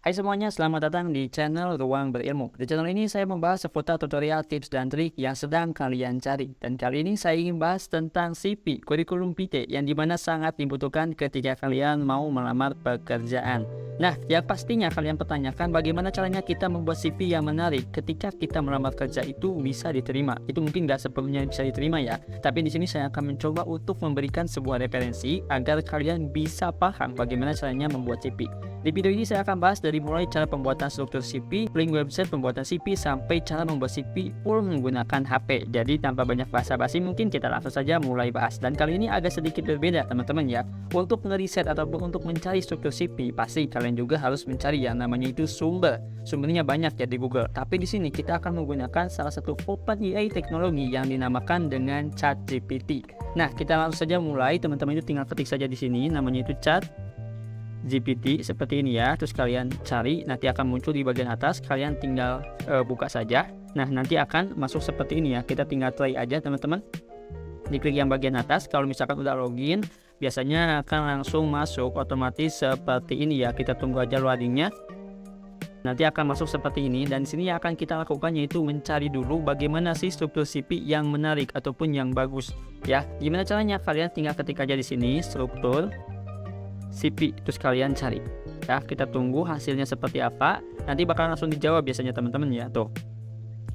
Hai semuanya, selamat datang di channel Ruang Berilmu. Di channel ini saya membahas seputar tutorial, tips, dan trik yang sedang kalian cari. Dan kali ini saya ingin bahas tentang CV, kurikulum vitae, yang dimana sangat dibutuhkan ketika kalian mau melamar pekerjaan. Nah, yang pastinya kalian pertanyakan bagaimana caranya kita membuat CV yang menarik ketika kita melamar kerja itu bisa diterima. Itu mungkin nggak sepenuhnya bisa diterima ya, tapi di sini saya akan mencoba untuk memberikan sebuah referensi agar kalian bisa paham bagaimana caranya membuat CV. Di video ini saya akan bahas dari mulai cara pembuatan struktur CV, link website pembuatan CV, sampai cara membuat CV full menggunakan HP. Jadi tanpa banyak basa-basi mungkin kita langsung saja mulai bahas. Dan kali ini agak sedikit berbeda teman-teman ya. Untuk ngeriset ataupun untuk mencari struktur CV, pasti kalian juga harus mencari yang namanya itu sumber. Sumbernya banyak ya di Google. Tapi di sini kita akan menggunakan salah satu OpenAI teknologi yang dinamakan dengan ChatGPT. Nah, kita langsung saja mulai. Teman-teman itu tinggal ketik saja di sini namanya itu GPT seperti ini ya, terus kalian cari, nanti akan muncul di bagian atas, kalian tinggal buka saja. Nah, nanti akan masuk seperti ini ya, kita tinggal try aja teman-teman, diklik yang bagian atas. Kalau misalkan udah login, biasanya akan langsung masuk otomatis seperti ini ya, kita tunggu aja loadingnya. Nanti akan masuk seperti ini, dan sini yang akan kita lakukan yaitu mencari dulu bagaimana sih struktur CV yang menarik ataupun yang bagus ya. Gimana caranya? Kalian tinggal ketik aja di sini struktur CV, terus kalian cari ya, kita tunggu hasilnya seperti apa. Nanti bakal langsung dijawab biasanya teman-teman ya. Tuh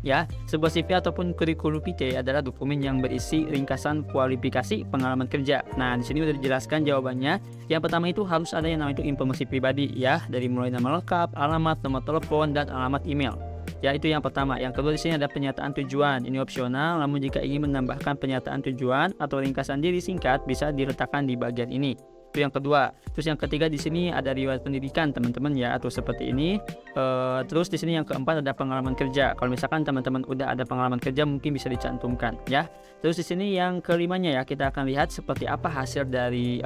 ya, sebuah CV ataupun kurikulum vitae adalah dokumen yang berisi ringkasan kualifikasi pengalaman kerja. Nah, di sini udah dijelaskan jawabannya. Yang pertama itu harus ada yang namanya itu informasi pribadi ya, dari mulai nama lengkap, alamat, nomor telepon, dan alamat email. Ya, itu yang pertama. Yang kedua di sini ada pernyataan tujuan. Ini opsional, namun jika ingin menambahkan pernyataan tujuan atau ringkasan diri singkat bisa diletakkan di bagian ini. Itu yang kedua. Terus yang ketiga di sini ada riwayat pendidikan teman-teman ya, atau seperti ini. Terus di sini yang keempat ada pengalaman kerja. Kalau misalkan teman-teman udah ada pengalaman kerja mungkin bisa dicantumkan ya. Terus di sini yang kelimanya ya, kita akan lihat seperti apa hasil dari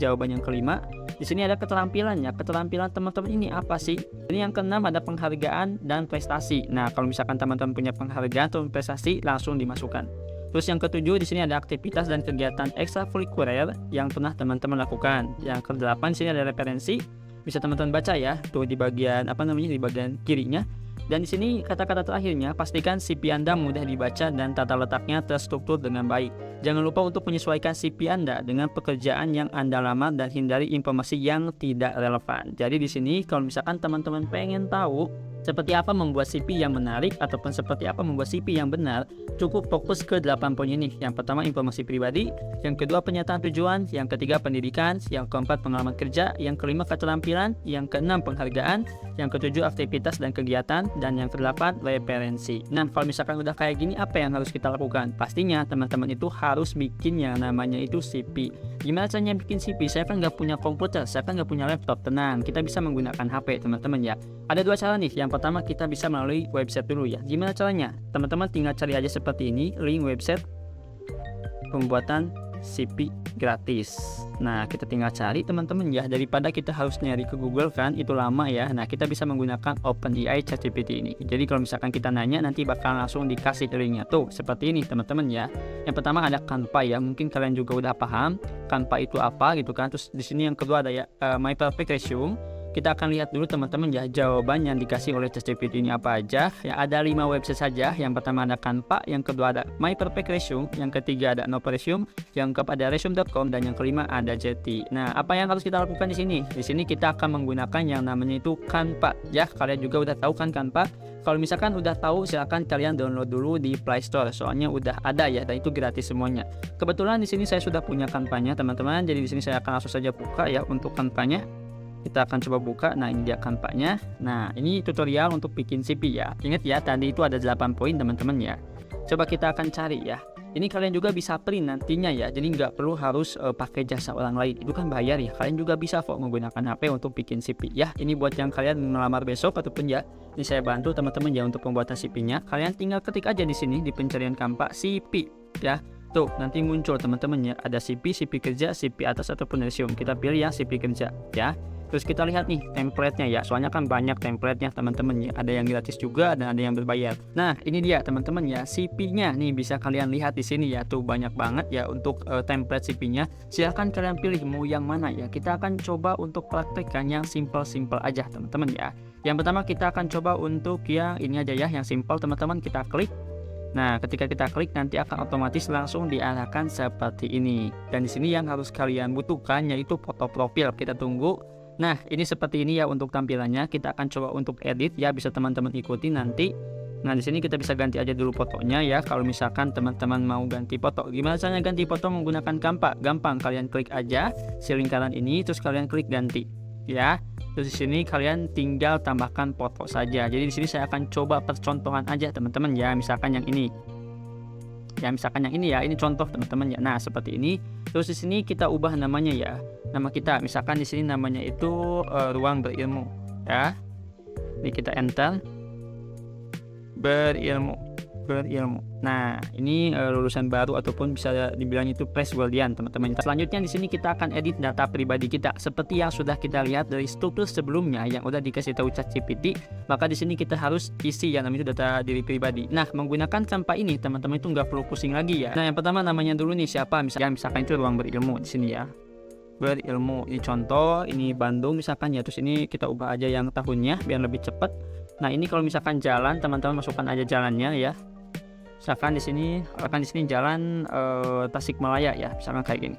jawaban yang kelima. Di sini ada keterampilannya. Keterampilan teman-teman ini apa sih? Ini yang keenam ada penghargaan dan prestasi. Nah, kalau misalkan teman-teman punya penghargaan atau prestasi langsung dimasukkan. Terus yang ketujuh di sini ada aktivitas dan kegiatan ekstrakurikuler yang pernah teman-teman lakukan. Yang kedelapan di sini ada referensi, bisa teman-teman baca ya, tuh di bagian di bagian kirinya. Dan di sini kata-kata terakhirnya, pastikan CV Anda mudah dibaca dan tata letaknya terstruktur dengan baik. Jangan lupa untuk menyesuaikan CV Anda dengan pekerjaan yang Anda lamar dan hindari informasi yang tidak relevan. Jadi di sini kalau misalkan teman-teman pengen tahu seperti apa membuat CV yang menarik ataupun seperti apa membuat CV yang benar, cukup fokus ke 8 poin ini. Yang pertama informasi pribadi, yang kedua pernyataan tujuan, yang ketiga pendidikan, yang keempat pengalaman kerja, yang kelima keterampilan, yang keenam penghargaan, yang ketujuh aktivitas dan kegiatan, dan yang kedelapan referensi. Nah, kalau misalkan udah kayak gini, apa yang harus kita lakukan? Pastinya teman-teman itu harus bikin yang namanya itu CV. Gimana caranya bikin CV? Saya kan nggak punya komputer, saya kan nggak punya laptop. Tenang, kita bisa menggunakan HP teman-teman ya. Ada dua cara nih. Yang pertama kita bisa melalui website dulu ya. Gimana caranya? Teman-teman tinggal cari aja seperti ini, link website pembuatan CV gratis. Nah, kita tinggal cari teman-teman ya, daripada kita harus nyari ke Google kan, itu lama ya. Nah, kita bisa menggunakan OpenAI ChatGPT ini. Jadi kalau misalkan kita nanya nanti bakal langsung dikasih linknya tuh seperti ini teman-teman ya. Yang pertama ada Canva ya, mungkin kalian juga udah paham Canva itu apa gitu kan. Terus di sini yang kedua ada ya My Perfect Resume. Kita akan lihat dulu teman-teman ya, jawaban yang dikasih oleh ChatGPT ini apa aja. Ya, ada 5 website saja. Yang pertama ada Canva, yang kedua ada My Perfect Resume, yang ketiga ada Nova Resume, yang keempat ada resume.com, dan yang kelima ada Jeti. Nah, apa yang harus kita lakukan di sini? Di sini kita akan menggunakan yang namanya itu Canva. Ya, kalian juga udah tahu kan Canva? Kalau misalkan udah tahu, silakan kalian download dulu di Play Store. Soalnya udah ada ya, dan itu gratis semuanya. Kebetulan di sini saya sudah punya Canva-nya, teman-teman. Jadi di sini saya akan langsung saja buka ya untuk Canva-nya. Kita akan coba buka. Nah, ini dia Canva-nya. Nah, ini tutorial untuk bikin CV ya. Ingat ya, tadi itu ada 8 poin teman-teman ya. Coba kita akan cari ya. Ini kalian juga bisa print nantinya ya. Jadi nggak perlu harus pakai jasa orang lain. Itu kan bayar ya. Kalian juga bisa kok menggunakan HP untuk bikin CV ya. Ini buat yang kalian melamar besok ataupun ya. Ini saya bantu teman-teman ya untuk pembuatan CV-nya. Kalian tinggal ketik aja di sini di pencarian Canva CV ya. Tuh, nanti muncul teman-teman ya. Ada CV, CV kerja, CV atas ataupun resume. Kita pilih yang CV kerja ya. Terus kita lihat nih template-nya ya, soalnya kan banyak template-nya teman-teman ya, ada yang gratis juga dan ada yang berbayar. Nah ini dia teman-teman ya, CP-nya nih bisa kalian lihat di sini ya, tuh banyak banget ya untuk template CP-nya. Silahkan kalian pilih mau yang mana ya. Kita akan coba untuk praktekkan yang simple-simple aja teman-teman ya. Yang pertama kita akan coba untuk yang ini aja ya, yang simple teman-teman, kita klik. Nah, ketika kita klik nanti akan otomatis langsung diarahkan seperti ini. Dan di sini yang harus kalian butuhkan yaitu foto profil. Kita tunggu. Nah, ini seperti ini ya untuk tampilannya. Kita akan coba untuk edit ya, bisa teman-teman ikuti nanti. Nah, di sini kita bisa ganti aja dulu fotonya ya. Kalau misalkan teman-teman mau ganti foto, gimana caranya ganti foto menggunakan Canva? Gampang, kalian klik aja si lingkaran ini, terus kalian klik ganti ya. Terus di sini kalian tinggal tambahkan foto saja. Jadi di sini saya akan coba percontohan aja teman-teman ya. Misalkan yang ini. Ya misalkan yang ini ya, ini contoh teman-teman ya. Nah, seperti ini. Terus di sini kita ubah namanya ya. Nama kita misalkan di sini namanya itu Ruang Berilmu ya. Ini kita enter. Berilmu. Nah, ini lulusan baru ataupun bisa dibilang itu fresh graduate teman-teman. Selanjutnya di sini kita akan edit data pribadi kita seperti yang sudah kita lihat dari struktur sebelumnya yang udah dikasih tahu ChatGPT. Maka di sini kita harus isi yang namanya itu data diri pribadi. Nah, menggunakan Canva ini teman-teman itu nggak perlu pusing lagi ya. Nah, yang pertama namanya dulu nih siapa? Misalkan itu Ruang Berilmu di sini ya. Berilmu, ini contoh, ini Bandung misalkan ya. Terus ini kita ubah aja yang tahunnya biar lebih cepat. Nah, ini kalau misalkan jalan, teman-teman masukkan aja jalannya ya. Misalkan di sini jalan Tasikmalaya ya, misalkan kayak gini.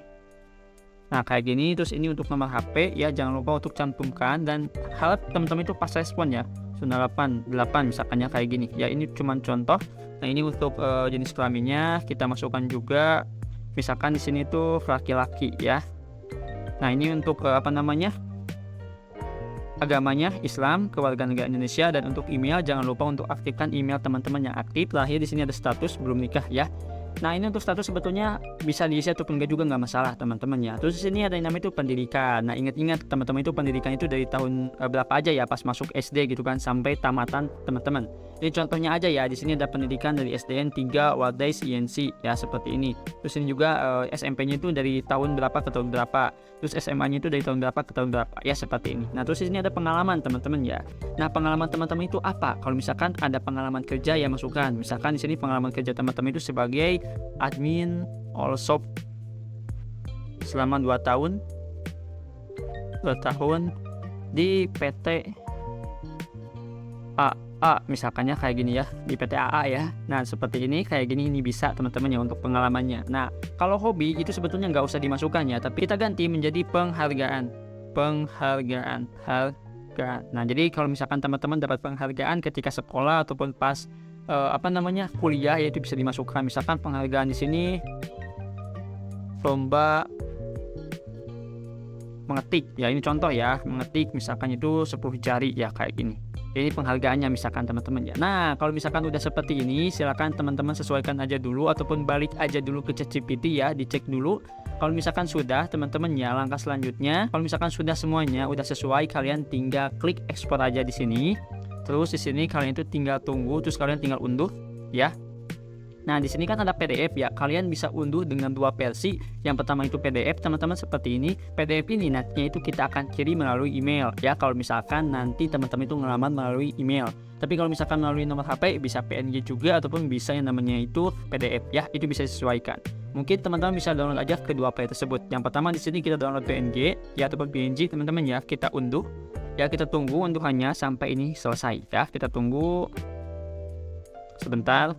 Nah, kayak gini. Terus ini untuk nomor HP ya, jangan lupa untuk cantumkan dan harap teman-teman itu pas respon ya. 988 misalkannya kayak gini. Ya, ini cuma contoh. Nah, ini untuk jenis kelaminnya kita masukkan juga. Misalkan di sini tuh laki-laki ya. Nah, ini untuk agamanya Islam, kewarganegaraan Indonesia, dan untuk email jangan lupa untuk aktifkan email teman-teman yang aktif. Lahir di sini ada status belum nikah ya. Nah, ini untuk status sebetulnya bisa diisi ataupun enggak juga nggak masalah teman-teman ya. Terus di sini ada yang namanya itu pendidikan. Nah, ingat-ingat teman-teman itu pendidikan itu dari tahun berapa aja ya, pas masuk SD gitu kan sampai tamatan teman-teman. Ini contohnya aja ya, di sini ada pendidikan dari SDN 3, Wadai, INC ya seperti ini. Terus ini juga SMP-nya itu dari tahun berapa ke tahun berapa. Terus SMA-nya itu dari tahun berapa ke tahun berapa ya seperti ini. Nah, terus di sini ada pengalaman teman-teman ya. Nah, pengalaman teman-teman itu apa? Kalau misalkan ada pengalaman kerja ya masukkan. Misalkan di sini pengalaman kerja teman-teman itu sebagai admin all shop selama 2 tahun di PT AA misalkannya kayak gini ya, di PT AA ya. Nah, seperti ini kayak gini, ini bisa teman-teman ya untuk pengalamannya. Nah, kalau hobi itu sebetulnya nggak usah dimasukkan ya, tapi kita ganti menjadi penghargaan. Nah, jadi kalau misalkan teman-teman dapat penghargaan ketika sekolah ataupun pas kuliah, ya itu bisa dimasukkan. Misalkan penghargaan di sini lomba mengetik ya, ini contoh ya, mengetik misalkan itu 10 jari ya kayak gini. Ini penghargaannya misalkan teman-teman ya. Nah, kalau misalkan udah seperti ini, silakan teman-teman sesuaikan aja dulu ataupun balik aja dulu ke ChatGPT ya, dicek dulu. Kalau misalkan sudah teman-teman ya, langkah selanjutnya kalau misalkan sudah semuanya udah sesuai, kalian tinggal klik ekspor aja di sini. Terus di sini kalian itu tinggal tunggu, terus kalian tinggal unduh ya. Nah, di sini kan ada PDF ya. Kalian bisa unduh dengan 2 versi. Yang pertama itu PDF, teman-teman seperti ini. PDF ini nantinya itu kita akan kirim melalui email ya. Kalau misalkan nanti teman-teman itu ngelamar melalui email. Tapi kalau misalkan melalui nomor HP bisa PNG juga ataupun bisa yang namanya itu PDF ya. Itu bisa disesuaikan. Mungkin teman-teman bisa download aja kedua file tersebut. Yang pertama di sini kita download PNG ya ataupun PNG teman-teman ya. Kita unduh. Ya, kita tunggu unduhannya sampai ini selesai ya. Kita tunggu sebentar.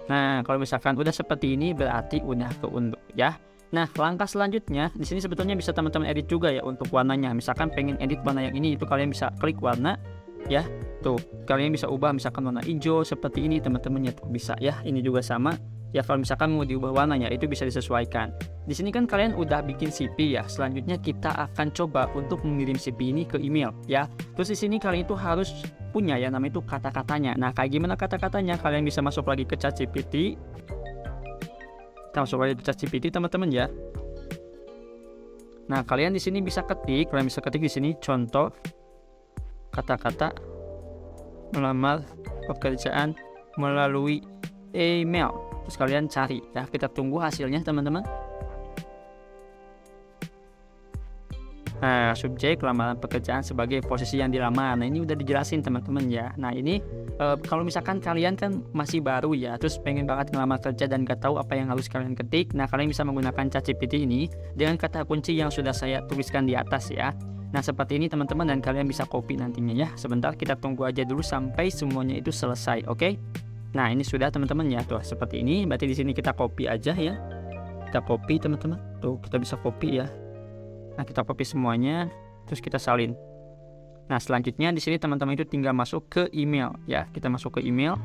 Nah, kalau misalkan udah seperti ini berarti udah keunduh ya. Nah, langkah selanjutnya di sini sebetulnya bisa teman-teman edit juga ya untuk warnanya. Misalkan pengen edit warna yang ini, itu kalian bisa klik warna ya. Tuh, kalian bisa ubah misalkan warna hijau seperti ini teman-teman ya, bisa ya. Ini juga sama. Ya, kalau misalkan mau diubah warnanya itu bisa disesuaikan. Di sini kan kalian udah bikin CV ya. Selanjutnya kita akan coba untuk mengirim CV ini ke email ya. Terus di sini kalian itu harus punya ya namanya itu kata-katanya. Nah, kayak gimana kata-katanya? Kalian bisa masuk lagi ke ChatGPT. Kita masuk lagi ke ChatGPT teman-teman ya. Nah, kalian di sini bisa ketik, di sini contoh kata-kata melamar pekerjaan melalui email. Terus kalian cari ya, kita tunggu hasilnya teman-teman. Nah, subjek lamaran pekerjaan sebagai posisi yang dilamar. Nah, ini udah dijelasin teman-teman ya. Nah, ini kalau misalkan kalian kan masih baru ya, terus pengen banget ngelamar kerja dan gak tahu apa yang harus kalian ketik. Nah, kalian bisa menggunakan ChatGPT ini dengan kata kunci yang sudah saya tuliskan di atas ya. Nah, seperti ini teman-teman, dan kalian bisa copy nantinya ya. Sebentar, kita tunggu aja dulu sampai semuanya itu selesai, oke? Nah, ini sudah teman-teman ya, tuh seperti ini. Berarti di sini kita copy aja ya. Kita copy teman-teman. Tuh, kita bisa copy ya. Nah, kita copy semuanya, terus kita salin. Nah, selanjutnya di sini teman-teman itu tinggal masuk ke email ya. Kita masuk ke email.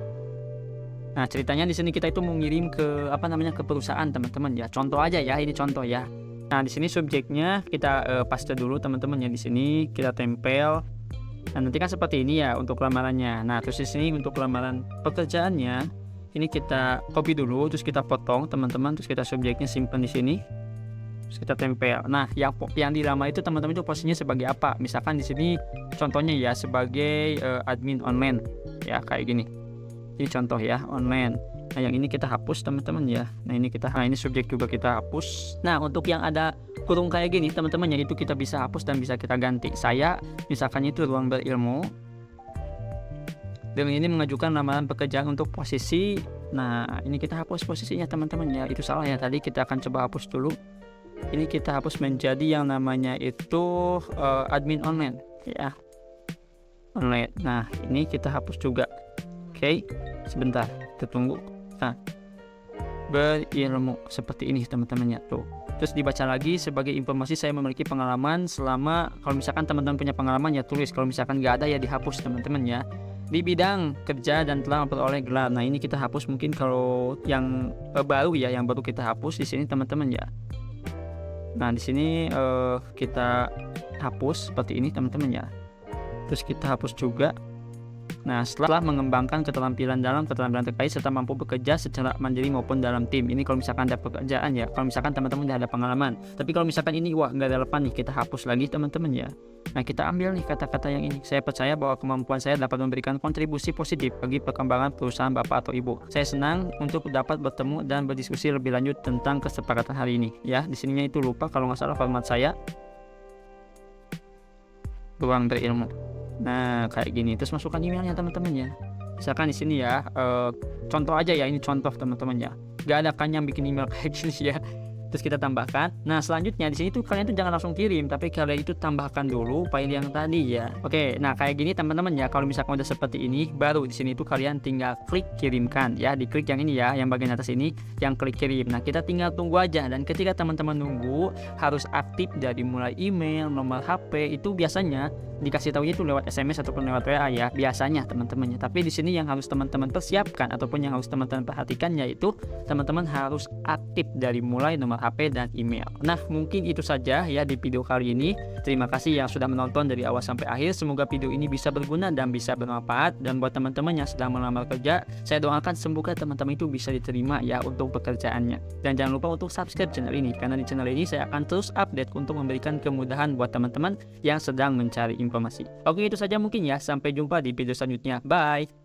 Nah, ceritanya di sini kita itu mau ngirim ke ke perusahaan teman-teman ya. Contoh aja ya, ini contoh ya. Nah, di sini subjeknya kita paste dulu teman-teman ya, di sini kita tempel. Nah, nanti kan seperti ini ya untuk lamarannya. Nah, terus di sini untuk lamaran pekerjaannya ini kita copy dulu, terus kita potong teman-teman, terus kita subjeknya simpan di sini. Terus kita tempel. Nah, yang dilamar itu teman-teman itu posisinya sebagai apa? Misalkan di sini contohnya ya sebagai admin online ya, kayak gini. Ini contoh ya, online. Nah, yang ini kita hapus teman-teman ya. Nah, ini subjek juga kita hapus. Nah, untuk yang ada kurung kayak gini teman-teman ya, itu kita bisa hapus dan bisa kita ganti. Saya misalkan itu ruang berilmu. Dan ini mengajukan lamaran pekerjaan untuk posisi. Nah, ini kita hapus posisinya teman-teman ya. Itu salah ya, tadi kita akan coba hapus dulu. Ini kita hapus menjadi yang namanya itu admin online ya, online. Nah, ini kita hapus juga. Oke, sebentar, kita tunggu. Nah, berilmu seperti ini teman-teman ya, tuh. Terus dibaca lagi, sebagai informasi saya memiliki pengalaman selama, kalau misalkan teman-teman punya pengalaman ya tulis, kalau misalkan nggak ada ya dihapus teman-teman ya, di bidang kerja dan telah memperoleh gelar. Nah, ini kita hapus mungkin kalau yang baru ya, yang baru kita hapus di sini teman-teman ya. Nah, di sini kita hapus seperti ini teman-teman ya. Terus kita hapus juga. Nah, setelah mengembangkan keterampilan terkait serta mampu bekerja secara mandiri maupun dalam tim. Ini kalau misalkan ada pekerjaan ya. Kalau misalkan teman-teman udah ada pengalaman. Tapi kalau misalkan ini nggak relevan nih, kita hapus lagi teman-teman ya. Nah, kita ambil nih kata-kata yang ini. Saya percaya bahwa kemampuan saya dapat memberikan kontribusi positif bagi perkembangan perusahaan Bapak atau Ibu. Saya senang untuk dapat bertemu dan berdiskusi lebih lanjut tentang kesepakatan hari ini. Ya, di sininya itu lupa kalau nggak salah format saya. Ruang berilmu. Nah, kayak gini. Terus masukkan emailnya teman-teman ya. Misalkan di sini ya, contoh aja ya, ini contoh teman-teman ya. Gak ada kan yang bikin email kayak gini ya. Terus kita tambahkan. Nah, selanjutnya di sini tuh kalian tuh jangan langsung kirim, tapi kalian itu tambahkan dulu file yang tadi ya. Oke, nah kayak gini teman-teman ya. Kalau misalkan udah seperti ini, baru di sini tuh kalian tinggal klik kirimkan ya. Diklik yang ini ya, yang bagian atas ini, yang klik kirim. Nah, kita tinggal tunggu aja, dan ketika teman-teman nunggu harus aktif dari mulai email, nomor HP itu biasanya dikasih tahunya itu lewat SMS ataupun lewat WA ya, biasanya teman-temannya. Tapi di sini yang harus teman-teman persiapkan ataupun yang harus teman-teman perhatikan yaitu teman-teman harus aktif dari mulai nomor HP dan email. Nah, mungkin itu saja ya di video kali ini. Terima kasih yang sudah menonton dari awal sampai akhir. Semoga video ini bisa berguna dan bisa bermanfaat. Dan buat teman-teman yang sedang melamar kerja, saya doakan semoga teman-teman itu bisa diterima ya untuk pekerjaannya. Dan jangan lupa untuk subscribe channel ini, karena di channel ini saya akan terus update untuk memberikan kemudahan buat teman-teman yang sedang mencari informasi. Oke, itu saja mungkin ya. Sampai jumpa di video selanjutnya. Bye.